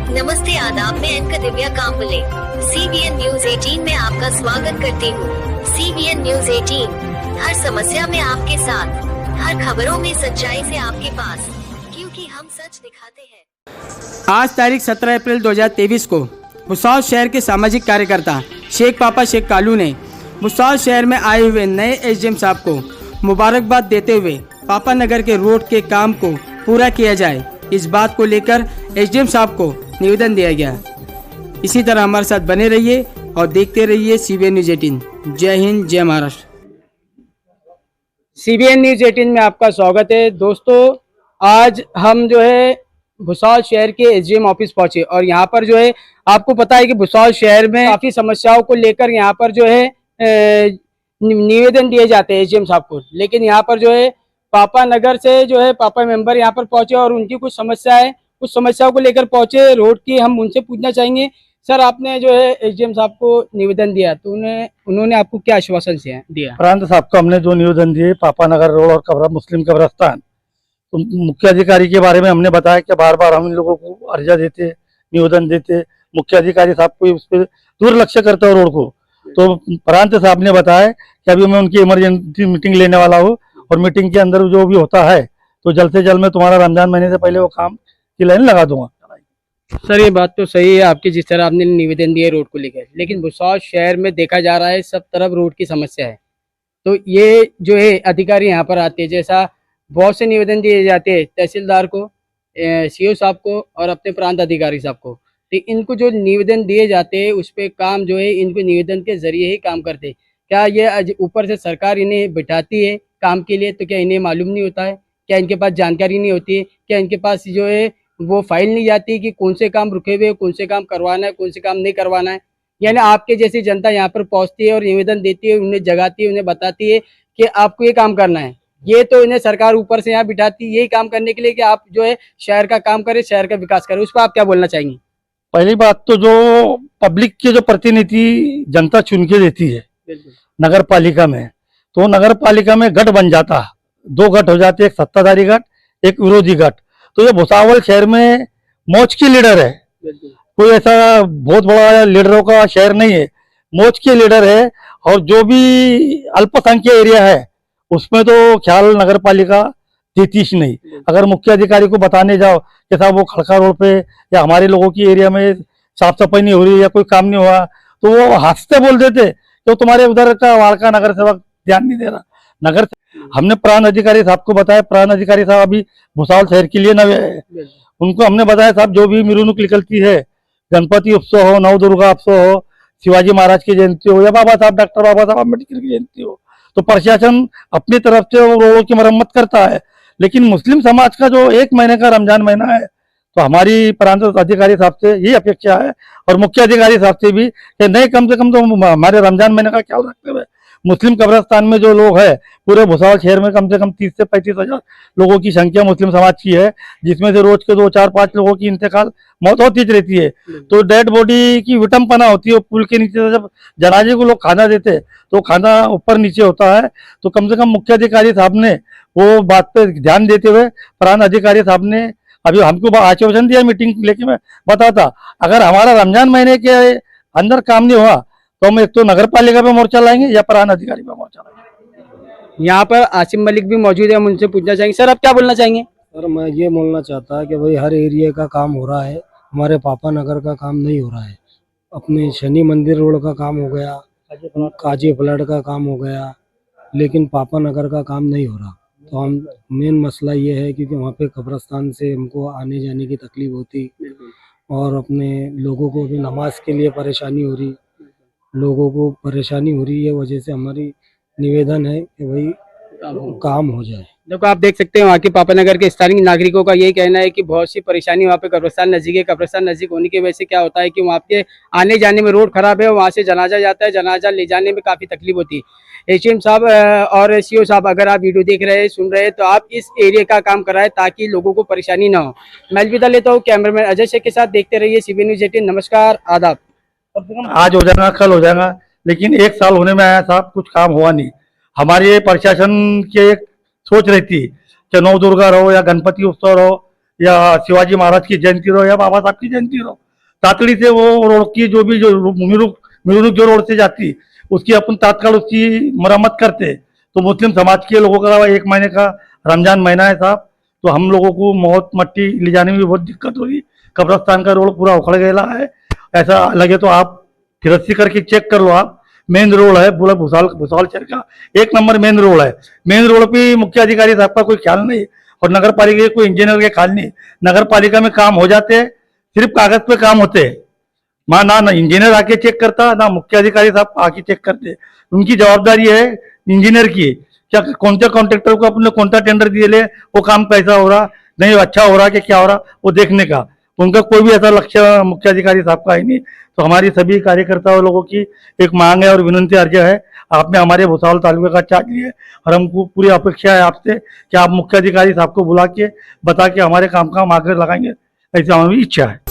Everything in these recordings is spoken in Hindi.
नमस्ते आदाब, मैं anchor Divya Kamble CBN news 18 में आपका स्वागत करती हूँ। CBN न्यूज 18 हर समस्या में आपके साथ, हर खबरों में सच्चाई से आपके पास, क्योंकि हम सच दिखाते हैं। आज तारीख 17 अप्रैल 2023 को भुसावल शहर के सामाजिक कार्यकर्ता शेख पापा शेख कालू ने भुसावल शहर में आए हुए नए SDM साहब को मुबारकबाद देते हुए पापा नगर के रोड के काम को पूरा किया जाए, इस बात को लेकर SDM साहब को निवेदन दिया गया। इसी तरह हमारे साथ बने रहिए और देखते रहिए CBN न्यूज 18। जय हिंद, जय महाराष्ट्र। CBN न्यूज 18 में आपका स्वागत है। दोस्तों, आज हम जो है भुसावल शहर के SDM ऑफिस पहुंचे और यहाँ पर जो है आपको पता है कि भुसावल शहर में काफी समस्याओं को लेकर यहाँ पर जो है निवेदन दिए जाते हैं SDM साहब को, लेकिन यहाँ पर जो है पापा नगर से जो है पापा मेंबर यहाँ पर पहुंचे और उनकी कुछ समस्याओं को लेकर पहुंचे रोड की। हम उनसे पूछना चाहेंगे, सर आपने जो है SDM साहब को निवेदन दिया तो उन्होंने आपको क्या आश्वासन दिया? प्रांत साहब को हमने जो निवेदन दिए पापा नगर रोड और मुस्लिम कब्रस्तान, तो मुख्य अधिकारी के बारे में हमने बताया कि बार बार हम इन लोगों को अर्जा देते, निवेदन देते, मुख्य अधिकारी साहब को उस पर दुर्लक्ष्य करते हो रोड को। तो प्रांत साहब ने बताया कि अभी मैं उनकी इमरजेंसी मीटिंग लेने वाला हूँ और मीटिंग के अंदर जो भी होता है तो जल्द से जल्द मैं तुम्हारा रमजान महीने से पहले वो काम की लाइन लगा दूंगा। सर ये बात तो सही है आपकी, जिस तरह आपने निवेदन दिए रोड को लेकर, लेकिन भुसावल शहर में देखा जा रहा है सब तरफ रोड की समस्या है। तो ये जो है अधिकारी यहाँ पर आते हैं, जैसा बहुत से निवेदन दिए जाते हैं तहसीलदार को, CO साहब को और अपने प्रांत अधिकारी साहब को, तो इनको जो निवेदन दिए जाते हैं उस पर काम जो है इनको निवेदन के जरिए ही काम करते हैं। क्या ये ऊपर से सरकार इन्हें बिठाती है काम के लिए, तो क्या इन्हें मालूम नहीं होता है? क्या इनके पास जानकारी नहीं होती है? क्या इनके पास जो है वो फाइल नहीं जाती है कि कौन से काम रुके हुए, कौन से काम करवाना है, कौन से काम नहीं करवाना है? यानी आपके जैसी जनता यहाँ पर पहुँचती है और निवेदन देती है, उन्हें जगाती है, उन्हें बताती है कि आपको ये काम करना है। ये तो इन्हें सरकार ऊपर से यहाँ बिठाती है यही काम करने के लिए कि आप जो है शहर का काम करें, शहर का विकास करें। उस पर आप क्या बोलना चाहेंगे? पहली बात तो जो पब्लिक के जो प्रतिनिधि जनता चुन के देती है नगर पालिका में, तो नगर पालिका में गठ बन जाता, 2 गठ हो जाते, एक सत्ताधारी गठ, एक विरोधी गठ। तो ये भुसावल शहर में मौज की लीडर है, कोई ऐसा बहुत बड़ा लीडरों का शहर नहीं है, मौज के लीडर है। और जो भी अल्पसंख्यक एरिया है उसमें तो ख्याल नगर पालिका देती ही नहीं। अगर मुख्य अधिकारी को बताने जाओ कि साहब वो खड़का रोड पे या हमारे लोगों की एरिया में साफ सफाई नहीं हो रही या कोई काम नहीं हुआ, तो वो हंसते बोल देते कि तुम्हारे उधर का वार्ड का नगर सेवक ध्यान नहीं दे रहा। हमने प्रांत अधिकारी साहब को बताया, प्रांत अधिकारी साहब अभी भुसावल शहर के लिए नए है, उनको हमने बताया साहब जो भी मिरुनुक निकलती है, गणपति उत्सव हो, नवदुर्गा उत्सव हो, शिवाजी महाराज की जयंती हो या बाबा साहब डॉक्टर बाबा साहब अम्बेडकर की जयंती हो, तो प्रशासन अपनी तरफ से रोडों की मरम्मत करता है। लेकिन मुस्लिम समाज का जो 1 महीने का रमजान महीना है, तो हमारी प्रांत अधिकारी साहब से यही अपेक्षा है और मुख्य अधिकारी साहब से भी कि नहीं कम से कम तो हमारे रमजान महीने का ख्याल रखते हुए मुस्लिम कब्रिस्तान में जो लोग हैं पूरे भुसावल शहर में कम से कम 30 से 35 हजार लोगों की संख्या मुस्लिम समाज की है, जिसमें से रोज के 2, 4, 5 लोगों की इंतकाल मौत होती रहती है। तो डेड बॉडी की विटंपना होती है। पुल के नीचे जब जनाजे को लोग खाना देते तो खाना ऊपर नीचे होता है। तो कम से कम मुख्य अधिकारी साहब ने वो बात पे ध्यान देते हुए प्रांत अधिकारी साहब ने अभी हमको आश्वासन दिया, मीटिंग लेके मैं बताता अगर हमारा रमजान महीने के अंदर काम नहीं हुआ तो हम एक तो नगर पालिका पे मोर्चा लाएंगे या प्रांत अधिकारी पे मोर्चा लाएंगे। यहाँ पर आसिम मलिक भी मौजूद है, हम उनसे पूछना चाहेंगे। सर आप क्या बोलना चाहेंगे? सर मैं ये बोलना चाहता कि भाई हर एरिया का काम हो रहा है, हमारे पापा नगर का काम नहीं हो रहा है। अपने शनि मंदिर रोड का काम हो गया, काजी फ्लड का काम हो गया, लेकिन पापा नगर का काम नहीं हो रहा। तो हम मेन मसला ये है क्योंकि वहाँ पे कब्रिस्तान से हमको आने जाने की तकलीफ होती और अपने लोगों को भी नमाज के लिए परेशानी हो रही, ये वजह से हमारी निवेदन है कि भाई काम हो जाए। देखो आप देख सकते हैं वहाँ के पापा नगर के स्थानीय नागरिकों का यही कहना है कि बहुत सी परेशानी वहाँ पे कब्रिस्तान नजदीक है। कब्रिस्तान नजदीक होने की वजह से क्या होता है कि वहाँ के आने जाने में रोड खराब है, वहाँ से जनाजा जाता है, जनाजा ले जाने में काफी तकलीफ होती है। SDM साहब और CO साहब अगर आप वीडियो देख रहे हैं, सुन रहे हैं, तो आप इस एरिया का काम कराएं ताकि लोगों को परेशानी ना हो। मैं अलविदा लेता हूँ, कैमरामैन अजय शेख के साथ देखते रहिए CBN न्यूज 18। नमस्कार, आदाब। आज हो जाएगा, कल हो जाएगा, लेकिन 1 साल होने में आया साहब, कुछ काम हुआ नहीं। हमारे प्रशासन की एक सोच रहती कि नवदुर्गा रहो या गणपति उत्सव रहो या शिवाजी महाराज की जयंती रहो या बाबा साहब की जयंती रहो, तातड़ी से वो रोड की जो मिरुक जो रोड से जाती उसकी अपन तात्काल उसकी मरम्मत करते। तो मुस्लिम समाज के लोगों का 1 महीने का रमजान महीना है साहब, तो हम लोगों को बहुत मट्टी ले जाने में बहुत दिक्कत हो रही। कब्रस्तान का रोड पूरा उखड़ गया है, ऐसा लगे तो आप तिरस्सी करके चेक कर लो। आप मेन रोड है पूरा भुसावल शहर का 1 नंबर मेन रोड है। मेन रोड पे मुख्य अधिकारी साहब का कोई ख्याल नहीं और नगर पालिका के कोई इंजीनियर के ख्याल नहीं। नगर पालिका में काम हो जाते हैं, सिर्फ कागज पे काम होते हैं, माँ ना इंजीनियर आके चेक करता ना मुख्य अधिकारी साहब आके चेक करते। उनकी जवाबदारी है इंजीनियर की, क्या कोणत्या कॉन्ट्रैक्टर को अपने कोणता टेंडर दिए वो काम कैसा हो रहा, नहीं अच्छा हो रहा कि क्या हो रहा वो देखने का उनका कोई भी ऐसा लक्ष्य मुख्य अधिकारी साहब का है नहीं। तो हमारी सभी कार्यकर्ताओं लोगों की एक मांग है और विनंती अर्ज है, आपने हमारे भुसावल तालुके का चार्ज लिया और हमको पूरी अपेक्षा है आपसे कि आप मुख्य अधिकारी साहब को बुला के बता के हमारे काम का आगे लगाएंगे, ऐसी हमारी इच्छा है।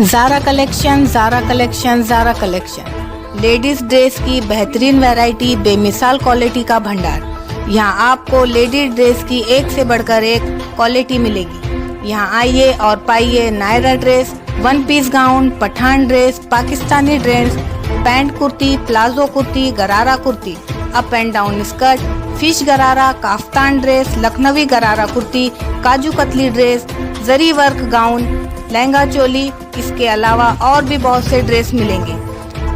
Zara collection, Zara collection, Zara collection. Ladies dress की बेहतरीन वैरायटी, बेमिसाल क्वालिटी का भंडार। यहाँ आपको लेडीज ड्रेस की एक से बढ़कर एक क्वालिटी मिलेगी। यहाँ आइए और पाइए Naira dress, 1 piece gown, Pathan dress, Pakistani dress, pant kurti, palazzo kurti, gharara kurti, up and down skirt, fish gharara, kaftan dress, Lucknowi gharara kurti, kaju katli dress, zari work gown, lehenga choli, इसके अलावा और भी बहुत से ड्रेस मिलेंगे।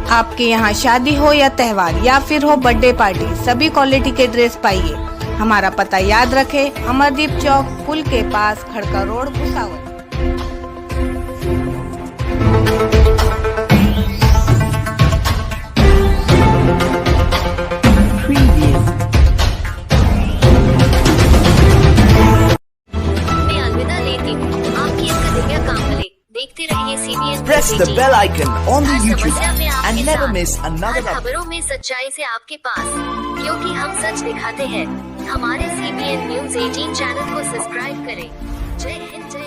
आपके यहाँ शादी हो या त्योहार या फिर हो बर्थडे पार्टी, सभी क्वालिटी के ड्रेस पाइए। हमारा पता याद रखें, अमरदीप चौक, पुल के पास, खड़का रोड, भुसावल। मैं अलविदा लेती हूँ, आपकी इसका दिव्या कांबले। देखते रहिए CBN Press the bell icon on the her YouTube समस्या में app आपके and never साथ, miss another हर update. खबरों में सच्चाई से आपके पास, क्योंकि हम सच दिखाते हैं। हमारे CBN News 18 चैनल को सब्सक्राइब करें। जय हिंद।